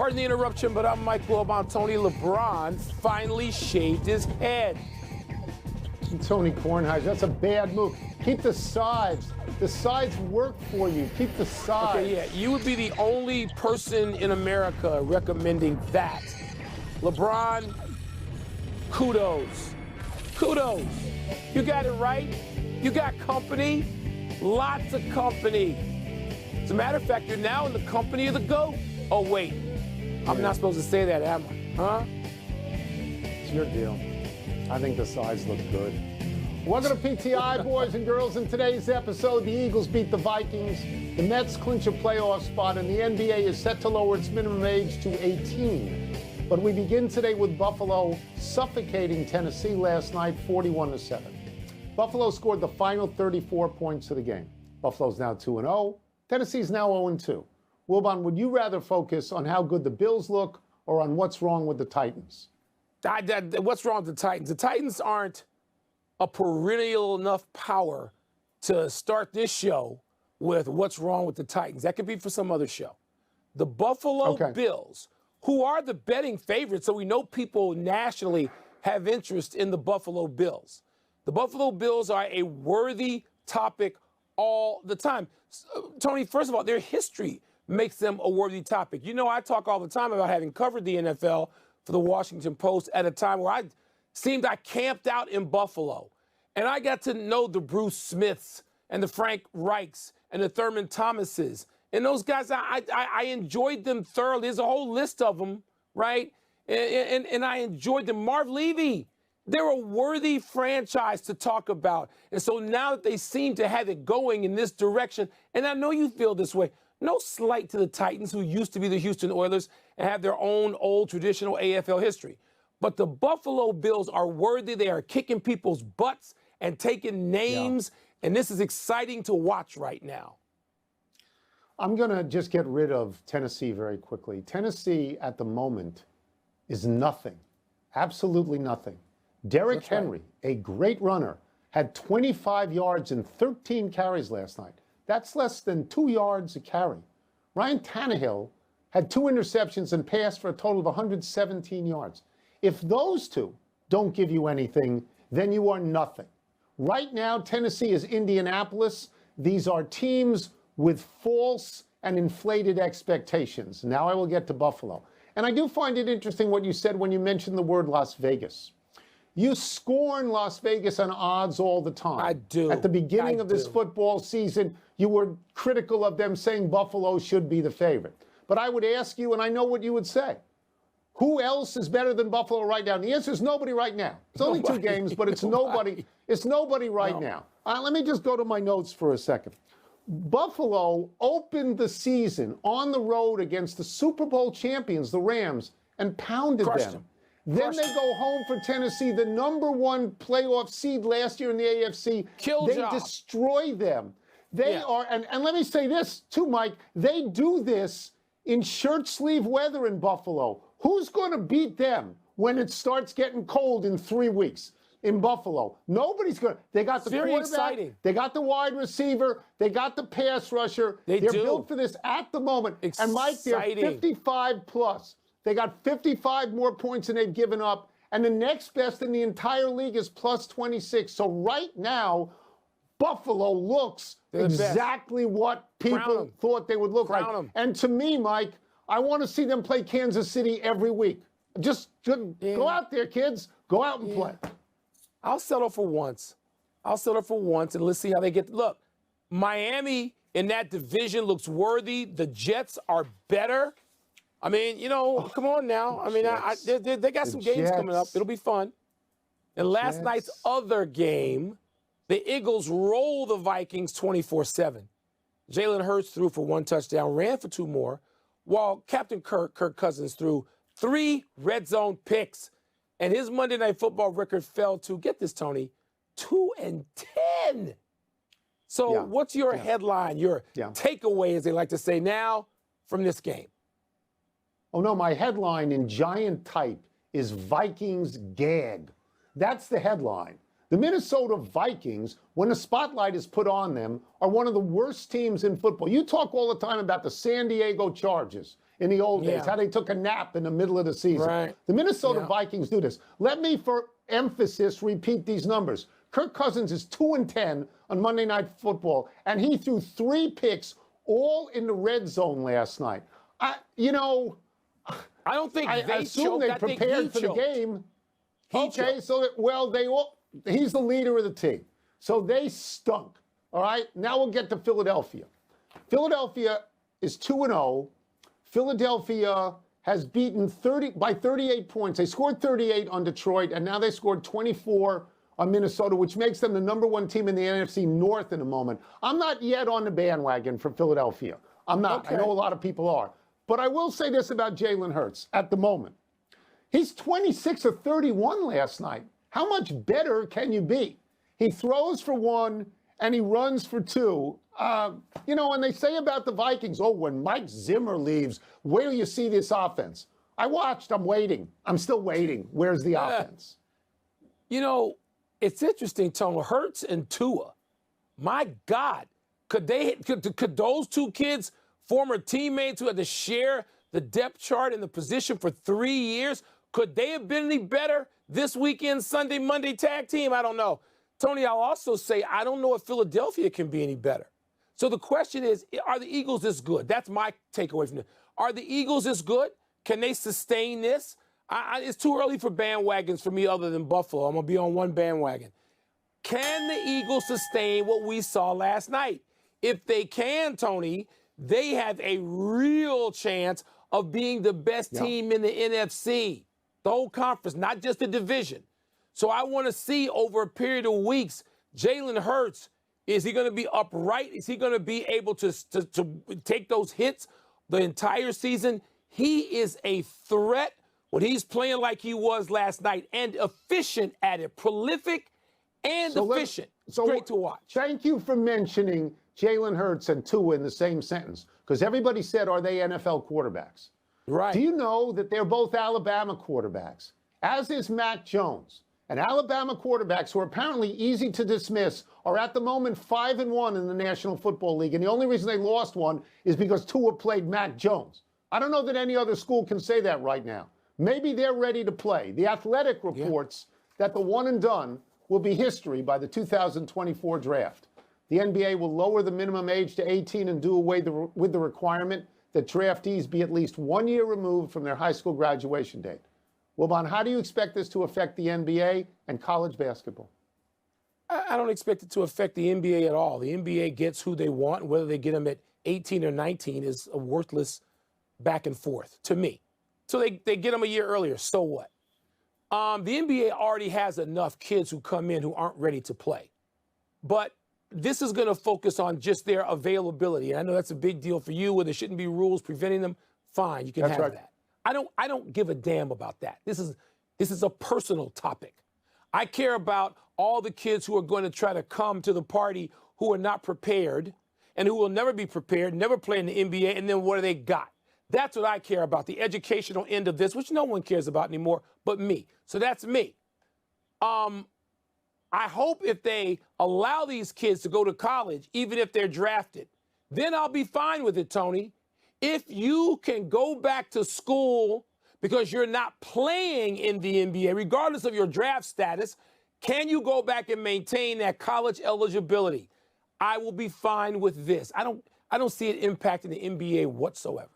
Pardon the interruption, but I'm Mike Wilbon. Tony LeBron finally shaved his head. Tony Kornheiser, that's a bad move. Keep the sides. The sides work for you. Keep the sides. Okay, yeah, you would be the only person in America recommending that. LeBron, kudos. Kudos. You got it right. You got company. Lots of company. As a matter of fact, you're now in the company of the GOAT. Oh, wait. I'm not supposed to say that, am I? Huh? It's your deal. I think the sides look good. Welcome to PTI, boys and girls. In today's episode, the Eagles beat the Vikings. The Mets clinch a playoff spot, and the NBA is set to lower its minimum age to 18. But we begin today with Buffalo suffocating Tennessee last night, 41-7. Buffalo scored the final 34 points of the game. Buffalo's now 2-0. Tennessee's now 0-2. Wilbon, would you rather focus on how good the Bills look or on what's wrong with the Titans? What's wrong with the Titans? The Titans aren't a perennial enough power to start this show with what's wrong with the Titans. That could be for some other show. The Buffalo Bills, who are the betting favorites, so we know people nationally have interest in the Buffalo Bills. The Buffalo Bills are a worthy topic all the time. Tony, first of all, their history makes them a worthy topic. You know, I talk all the time about having covered the NFL for the Washington Post at a time where I camped out in Buffalo. And I got to know the Bruce Smiths and the Frank Reichs and the Thurman Thomases. And those guys, I enjoyed them thoroughly. There's a whole list of them, right? And I enjoyed them. Marv Levy, they're a worthy franchise to talk about. And so now that they seem to have it going in this direction, and I know you feel this way, no slight to the Titans, who used to be the Houston Oilers and have their own old traditional AFL history. But the Buffalo Bills are worthy. They are kicking people's butts and taking names. Yeah. And this is exciting to watch right now. I'm going to just get rid of Tennessee very quickly. Tennessee at the moment is nothing, absolutely nothing. Derrick Henry, a great runner, had 25 yards and 13 carries last night. That's less than 2 yards a carry. Ryan Tannehill had 2 interceptions and passed for a total of 117 yards. If those two don't give you anything, then you are nothing. Right now, Tennessee is Indianapolis. These are teams with false and inflated expectations. Now I will get to Buffalo. And I do find it interesting what you said when you mentioned the word Las Vegas. You scorn Las Vegas on odds all the time. I do. At the beginning of this football season, you were critical of them, saying Buffalo should be the favorite. But I would ask you, and I know what you would say, who else is better than Buffalo right now? And the answer is nobody right now. It's only 2 games, but it's nobody. It's nobody right now. Let me just go to my notes for a second. Buffalo opened the season on the road against the Super Bowl champions, the Rams, and pounded them. Then they go home for Tennessee, the #1 playoff seed last year in the AFC. They destroy them. They are, and let me say this too, Mike, they do this in shirt sleeve weather in Buffalo. Who's going to beat them when it starts getting cold in 3 weeks in Buffalo? Nobody's going to. They got the quarterback. They got the wide receiver. They got the pass rusher. They're built for this at the moment. And Mike, they're 55 plus. They got 55 more points than they've given up. And the next best in the entire league is plus 26. So right now, Buffalo looks exactly what people thought they would look like. And to me, Mike, I want to see them play Kansas City every week. Just go out there, kids. Go out and play. I'll settle for once. And let's see how they get. Look, Miami in that division looks worthy. The Jets are better. I mean, you know, come on now. I mean, they got some games coming up. It'll be fun. And last night's other game, the Eagles roll the Vikings 24-7. Jalen Hurts threw for 1 touchdown, ran for 2 more, while Captain Kirk Cousins threw 3 red zone picks. And his Monday Night Football record fell to, get this, Tony, 2-10. So what's your headline, your takeaway, as they like to say now, from this game? Oh, no, my headline in giant type is Vikings gag. That's the headline. The Minnesota Vikings, when the spotlight is put on them, are one of the worst teams in football. You talk all the time about the San Diego Chargers in the old days, Yeah. how they took a nap in the middle of the season. Right. The Minnesota Yeah. Vikings do this. Let me, for emphasis, repeat these numbers. Kirk Cousins is 2-10 on Monday Night Football, and he threw 3 picks all in the red zone last night. I don't think I they assume choked. they I think prepared he for the choked. game. He Okay, choked. so he's the leader of the team. So they stunk. All right, now we'll get to Philadelphia. Philadelphia is 2-0. Philadelphia has beaten 38 points. They scored 38 on Detroit, and now they scored 24 on Minnesota, which makes them the #1 team in the NFC North in a moment. I'm not yet on the bandwagon for Philadelphia. I'm not. Okay. I know a lot of people are. But I will say this about Jalen Hurts at the moment. He's 26 of 31 last night. How much better can you be? He throws for 1 and he runs for 2. And they say about the Vikings, oh, when Mike Zimmer leaves, where do you see this offense? I watched. I'm waiting. I'm still waiting. Where's the offense? It's interesting, Tony. Hurts and Tua. My God, could those 2 kids, former teammates who had to share the depth chart in the position for 3 years, could they have been any better this weekend, Sunday, Monday tag team? I don't know. Tony, I'll also say I don't know if Philadelphia can be any better. So the question is, are the Eagles this good? That's my takeaway from this. Are the Eagles this good? Can they sustain this? It's too early for bandwagons for me other than Buffalo. I'm going to be on one bandwagon. Can the Eagles sustain what we saw last night? If they can, Tony, they have a real chance of being the best team in the NFC, the whole conference, not just the division. So I want to see over a period of weeks, Jalen Hurts, is he going to be upright? Is he going to be able to take those hits the entire season? He is a threat when he's playing like he was last night and efficient at it, prolific and efficient. Great to watch. Thank you for mentioning Jalen Hurts and Tua in the same sentence, because everybody said, are they NFL quarterbacks? Right. Do you know that they're both Alabama quarterbacks, as is Mac Jones? And Alabama quarterbacks, who are apparently easy to dismiss, are at the moment 5-1 in the National Football League. And the only reason they lost one is because Tua played Mac Jones. I don't know that any other school can say that right now. Maybe they're ready to play. The Athletic reports that the one and done will be history by the 2024 draft. The NBA will lower the minimum age to 18 and do away with the requirement that draftees be at least 1 year removed from their high school graduation date. Wilbon, how do you expect this to affect the NBA and college basketball? I don't expect it to affect the NBA at all. The NBA gets who they want. Whether they get them at 18 or 19 is a worthless back and forth to me. So they get them a year earlier. So what? The NBA already has enough kids who come in who aren't ready to play. But this is going to focus on just their availability. And I know that's a big deal for you, where there shouldn't be rules preventing them. Fine, you can have that. I don't give a damn about that. This is a personal topic. I care about all the kids who are going to try to come to the party who are not prepared and who will never be prepared, never play in the NBA, and then what do they got? That's what I care about, the educational end of this, which no one cares about anymore but me. So that's me. I hope if they allow these kids to go to college, even if they're drafted, then I'll be fine with it, Tony. If you can go back to school because you're not playing in the NBA, regardless of your draft status, can you go back and maintain that college eligibility? I will be fine with this. I don't see it impacting the NBA whatsoever.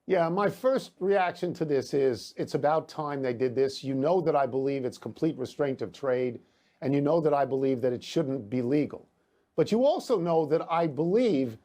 Yeah, my first reaction to this is it's about time they did this. You know that I believe it's complete restraint of trade, and you know that I believe that it shouldn't be legal. But you also know that I believe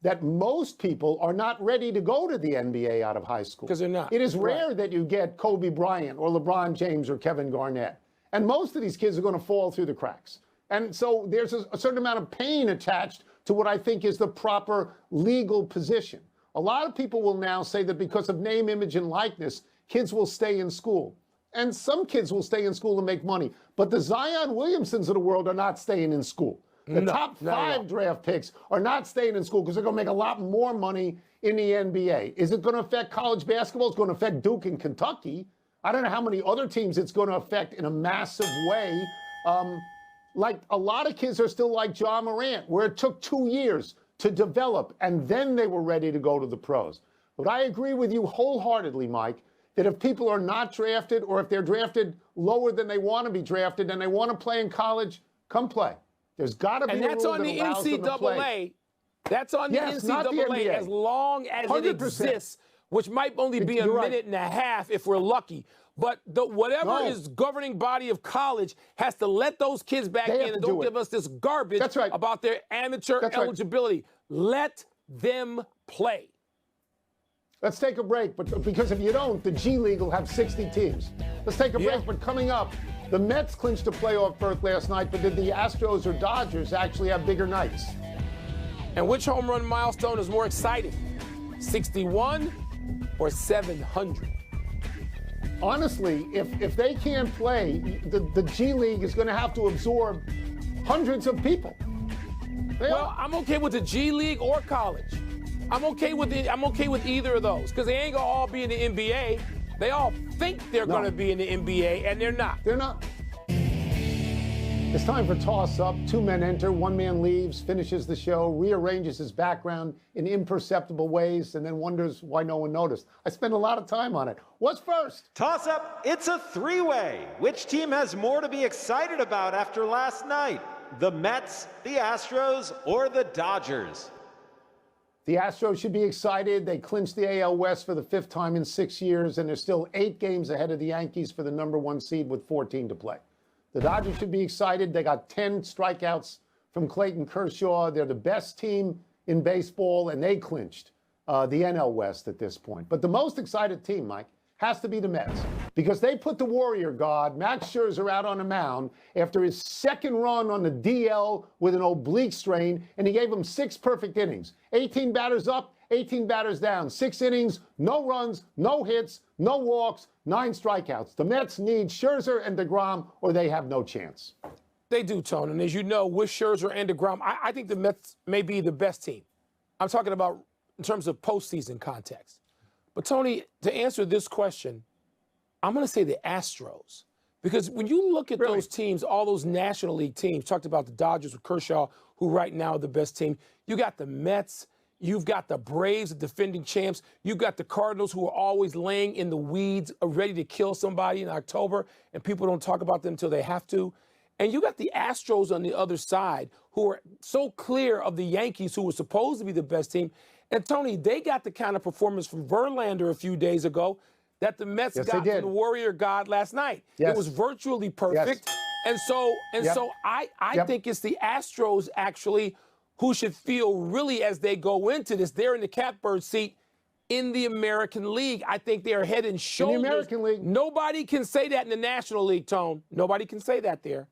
that most people are not ready to go to the NBA out of high school. Because they're not. It is rare that you get Kobe Bryant or LeBron James or Kevin Garnett. And most of these kids are going to fall through the cracks. And so there's a certain amount of pain attached to what I think is the proper legal position. A lot of people will now say that because of name, image, and likeness, kids will stay in school. And some kids will stay in school and make money. But the Zion Williamsons of the world are not staying in school. The top 5 draft picks are not staying in school because they're going to make a lot more money in the NBA. Is it going to affect college basketball? It's going to affect Duke and Kentucky. I don't know how many other teams it's going to affect in a massive way. Like a lot of kids are still like John Morant, where it took 2 years to develop, and then they were ready to go to the pros. But I agree with you wholeheartedly, Mike, that if people are not drafted or if they're drafted lower than they want to be drafted and they want to play in college, come play. There's got to be a rule that allows them to play. That's on the Yes, not the NCAA NBA. as long as 100%. it exists, which might only be a minute and a half if we're lucky. But whatever is governing body of college has to let those kids back in and don't give us this garbage about their amateur eligibility. Let them play. Let's take a break, but because if you don't, the G League will have 60 teams. Let's take a break, but coming up, the Mets clinched a playoff berth last night, but did the Astros or Dodgers actually have bigger nights? And which home run milestone is more exciting, 61 or 700? Honestly, if they can't play, the G League is going to have to absorb hundreds of people. I'm okay with the G League or college. I'm okay with either of those because they ain't gonna all be in the NBA. They all think they're gonna be in the NBA, and they're not. They're not. It's time for Toss Up. Two men enter, one man leaves, finishes the show, rearranges his background in imperceptible ways, and then wonders why no one noticed. I spend a lot of time on it. What's first? Toss Up. It's a three-way. Which team has more to be excited about after last night? The Mets, the Astros, or the Dodgers? The Astros should be excited. They clinched the AL West for the 5th time in 6 years, and they're still 8 games ahead of the Yankees for the #1 seed with 14 to play. The Dodgers should be excited. They got 10 strikeouts from Clayton Kershaw. They're the best team in baseball, and they clinched the NL West at this point. But the most excited team, Mike, has to be the Mets because they put the Warrior God, Max Scherzer, out on a mound after his second run on the DL with an oblique strain, and he gave him 6 perfect innings. 18 batters up, 18 batters down, 6 innings, no runs, no hits, no walks, 9 strikeouts. The Mets need Scherzer and DeGrom or they have no chance. They do, Tone. And as you know, with Scherzer and DeGrom, I think the Mets may be the best team. I'm talking about in terms of postseason context. But, Tony, to answer this question, I'm going to say the Astros. Because when you look at those teams, all those National League teams, talked about the Dodgers with Kershaw, who right now are the best team. You got the Mets. You've got the Braves, the defending champs. You've got the Cardinals, who are always laying in the weeds, ready to kill somebody in October, and people don't talk about them until they have to. And you got the Astros on the other side, who are so clear of the Yankees, who were supposed to be the best team. And, Tony, they got the kind of performance from Verlander a few days ago that the Mets got from the Warrior God last night. It was virtually perfect. And so I think it's the Astros, actually, who should feel really as they go into this. They're in the catbird seat in the American League. I think they are head and shoulders. In the American League. Nobody can say that in the National League, Tone. Nobody can say that there.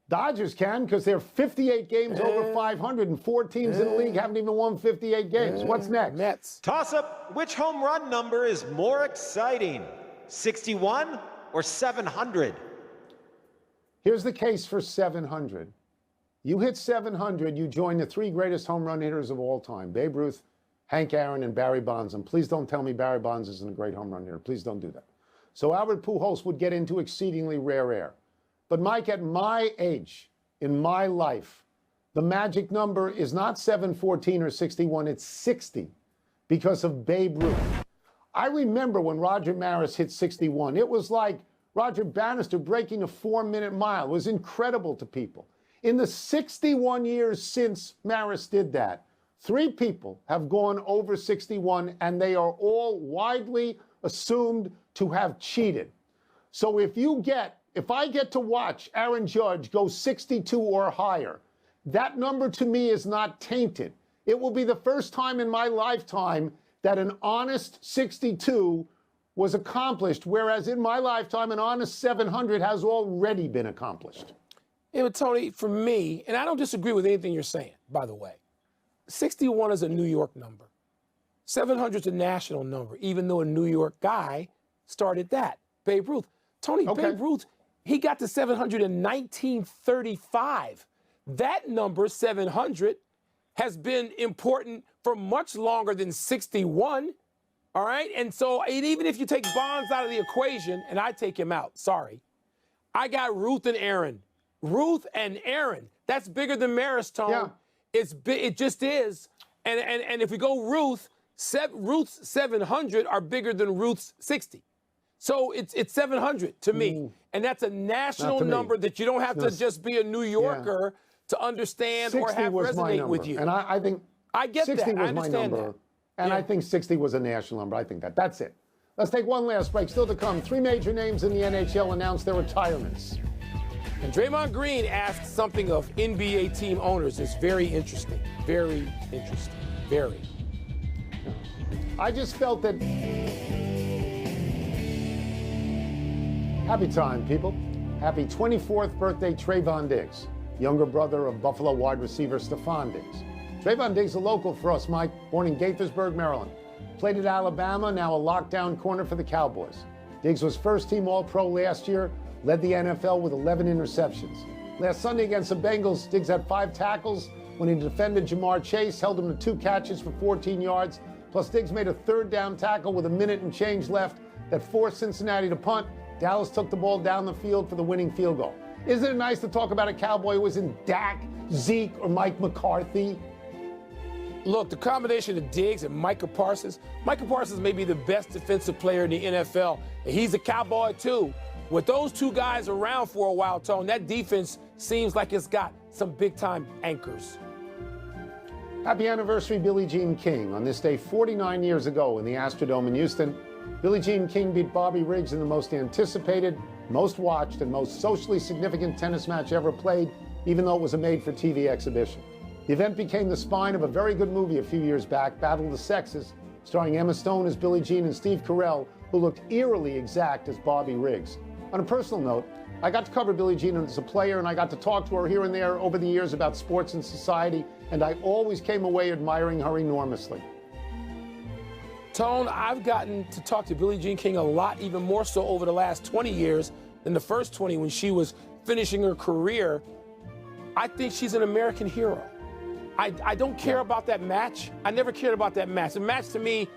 Dodgers can because they're 58 games over 500, and 4 teams in the league haven't even won 58 games. What's next? Mets. Toss up. Which home run number is more exciting, 61 or 700? Here's the case for 700. You hit 700, you join the 3 greatest home run hitters of all time, Babe Ruth, Hank Aaron, and Barry Bonds. And please don't tell me Barry Bonds isn't a great home run hitter. Please don't do that. So Albert Pujols would get into exceedingly rare air. But, Mike, at my age, in my life, the magic number is not 714 or 61, it's 60 because of Babe Ruth. I remember when Roger Maris hit 61. It was like Roger Bannister breaking a 4-minute mile. It was incredible to people. In the 61 years since Maris did that, 3 people have gone over 61, and they are all widely assumed to have cheated. So if I get to watch Aaron Judge go 62 or higher, that number to me is not tainted. It will be the first time in my lifetime that an honest 62 was accomplished, whereas in my lifetime, an honest 700 has already been accomplished. Yeah, but Tony, for me, and I don't disagree with anything you're saying, by the way, 61 is a New York number. 700 is a national number, even though a New York guy started that, Babe Ruth. Tony, Babe Ruth, he got to 700 in 1935. That number, 700, has been important for much longer than 61, all right? And so even if you take Bonds out of the equation, and I take him out, sorry, I got Ruth and Aaron. Ruth and Aaron, that's bigger than Maris, Tone. Yeah. It just is. And if we go Ruth, Ruth's 700 are bigger than Ruth's 60. So it's 700 to me. And that's a national number that you don't have to just be a New Yorker to understand or have resonate with you. And I think I get 60 that. was I my understand number. that. And I think 60 was a national number. I think that. That's it. Let's take one last break. Still to come, 3 major names in the NHL announced their retirements. And Draymond Green asked something of NBA team owners. It's very interesting. Very interesting. Very. I just felt that. Happy time, people. Happy 24th birthday, Trayvon Diggs, younger brother of Buffalo wide receiver Stephon Diggs. Trayvon Diggs, a local for us, Mike, born in Gaithersburg, Maryland. Played at Alabama, now a lockdown corner for the Cowboys. Diggs was first-team All-Pro last year, led the NFL with 11 interceptions. Last Sunday against the Bengals, Diggs had 5 tackles when he defended Jamar Chase, held him to 2 catches for 14 yards. Plus, Diggs made a 3rd down tackle with a minute and change left that forced Cincinnati to punt. Dallas took the ball down the field for the winning field goal. Isn't it nice to talk about a Cowboy who isn't Dak, Zeke, or Mike McCarthy? Look, the combination of Diggs and Micah Parsons may be the best defensive player in the NFL. And he's a Cowboy, too. With those 2 guys around for a while, Tone, that defense seems like it's got some big-time anchors. Happy anniversary, Billie Jean King. On this day 49 years ago in the Astrodome in Houston, Billie Jean King beat Bobby Riggs in the most anticipated, most watched, and most socially significant tennis match ever played, even though it was a made-for-TV exhibition. The event became the spine of a very good movie a few years back, Battle of the Sexes, starring Emma Stone as Billie Jean and Steve Carell, who looked eerily exact as Bobby Riggs. On a personal note, I got to cover Billie Jean as a player, and I got to talk to her here and there over the years about sports and society, and I always came away admiring her enormously. Tone, I've gotten to talk to Billie Jean King a lot, even more so over the last 20 years than the first 20 when she was finishing her career. I think she's an American hero. I don't care about that match. I never cared about that match. The match to me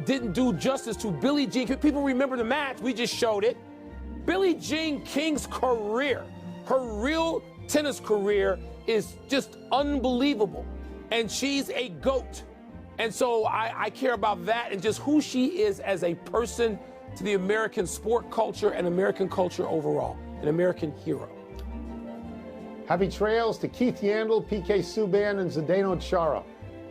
didn't do justice to Billie Jean. People remember the match. We just showed it. Billie Jean King's career, her real tennis career, is just unbelievable. And she's a GOAT. And so I care about that and just who she is as a person to the American sport culture and American culture overall. An American hero. Happy trails to Keith Yandle, PK Subban, and Zdeno Chara.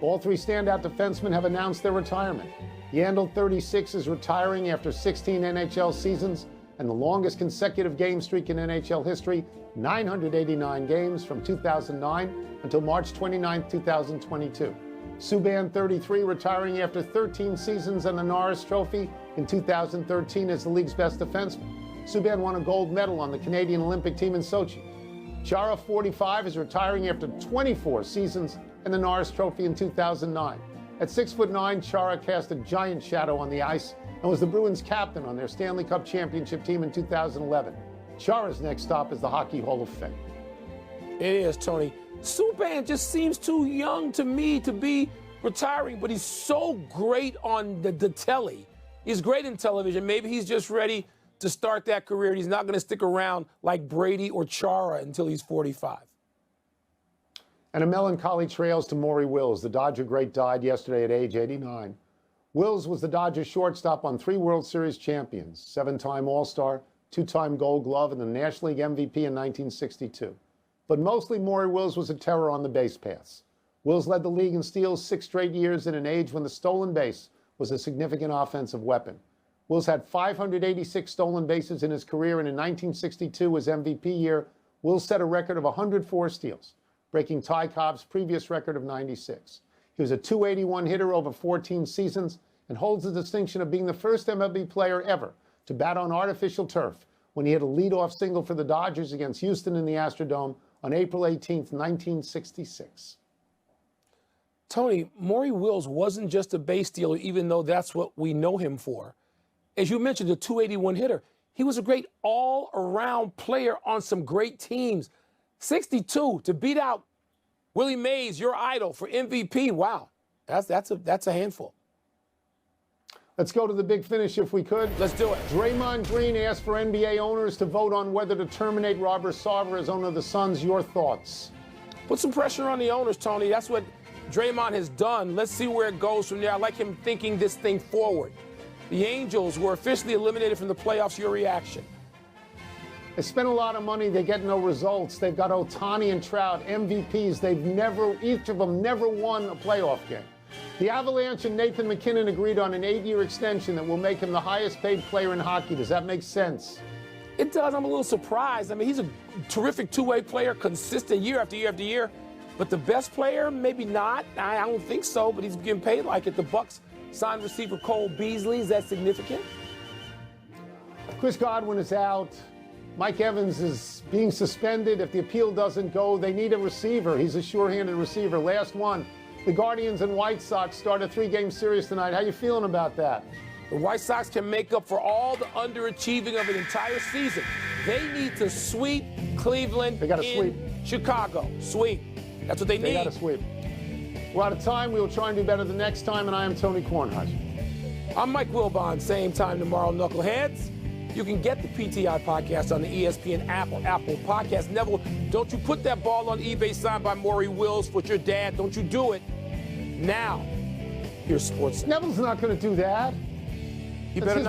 All 3 standout defensemen have announced their retirement. Yandle, 36, is retiring after 16 NHL seasons and the longest consecutive game streak in NHL history, 989 games from 2009 until March 29, 2022. Subban, 33, retiring after 13 seasons and the Norris Trophy in 2013 as the league's best defenseman. Subban won a gold medal on the Canadian Olympic team in Sochi. Chara, 45, is retiring after 24 seasons and the Norris Trophy in 2009. At 6'9", Chara cast a giant shadow on the ice and was the Bruins' captain on their Stanley Cup championship team in 2011. Chara's next stop is the Hockey Hall of Fame. It is, Tony. Subban just seems too young to me to be retiring, but he's so great on the telly. He's great in television. Maybe he's just ready to start that career. He's not going to stick around like Brady or Chara until he's 45. And a melancholy trails to Maury Wills. The Dodger great died yesterday at age 89. Wills was the Dodgers shortstop on 3 World Series champions, 7-time All-Star, 2-time Gold Glove, and the National League MVP in 1962. But mostly Maury Wills was a terror on the base paths. Wills led the league in steals 6 straight years in an age when the stolen base was a significant offensive weapon. Wills had 586 stolen bases in his career, and in 1962, his MVP year, Wills set a record of 104 steals, breaking Ty Cobb's previous record of 96. He was a .281 hitter over 14 seasons and holds the distinction of being the first MLB player ever to bat on artificial turf when he hit a leadoff single for the Dodgers against Houston in the Astrodome on April 18, 1966. Tony, Maury Wills wasn't just a base stealer, even though that's what we know him for. As you mentioned, a .281 hitter. He was a great all-around player on some great teams. 62 to beat out Willie Mays, your idol, for MVP. Wow, that's a handful. Let's go to the big finish if we could. Let's do it. Draymond Green asked for NBA owners to vote on whether to terminate Robert Sarver as owner of the Suns. Your thoughts? Put some pressure on the owners, Tony. That's what Draymond has done. Let's see where it goes from there. I like him thinking this thing forward. The Angels were officially eliminated from the playoffs. Your reaction? They spent a lot of money. They get no results. They've got Ohtani and Trout, MVPs. Each of them never won a playoff game. The Avalanche and Nathan McKinnon agreed on an 8-year extension that will make him the highest paid player in hockey. Does that make sense? It does. I'm a little surprised. I mean, he's a terrific two-way player, consistent year after year after year. But the best player, maybe not. I don't think so, but he's getting paid like it. The Bucks signed receiver Cole Beasley. Is that significant? Chris Godwin is out. Mike Evans is being suspended. If the appeal doesn't go, they need a receiver. He's a sure-handed receiver. Last one. The Guardians and White Sox start a 3-game series tonight. How you feeling about that? The White Sox can make up for all the underachieving of an entire season. They need to sweep Cleveland. They got to sweep Chicago. Sweep. That's what they need. They got to sweep. We're out of time. We will try and do better the next time. And I am Tony Kornheiser. I'm Mike Wilbon. Same time tomorrow, Knuckleheads. You can get the PTI podcast on the ESPN Apple Podcast. Neville, don't you put that ball on eBay signed by Maury Wills for your dad. Don't you do it. Now, here's Sports. Neville's not going to do that. You better not.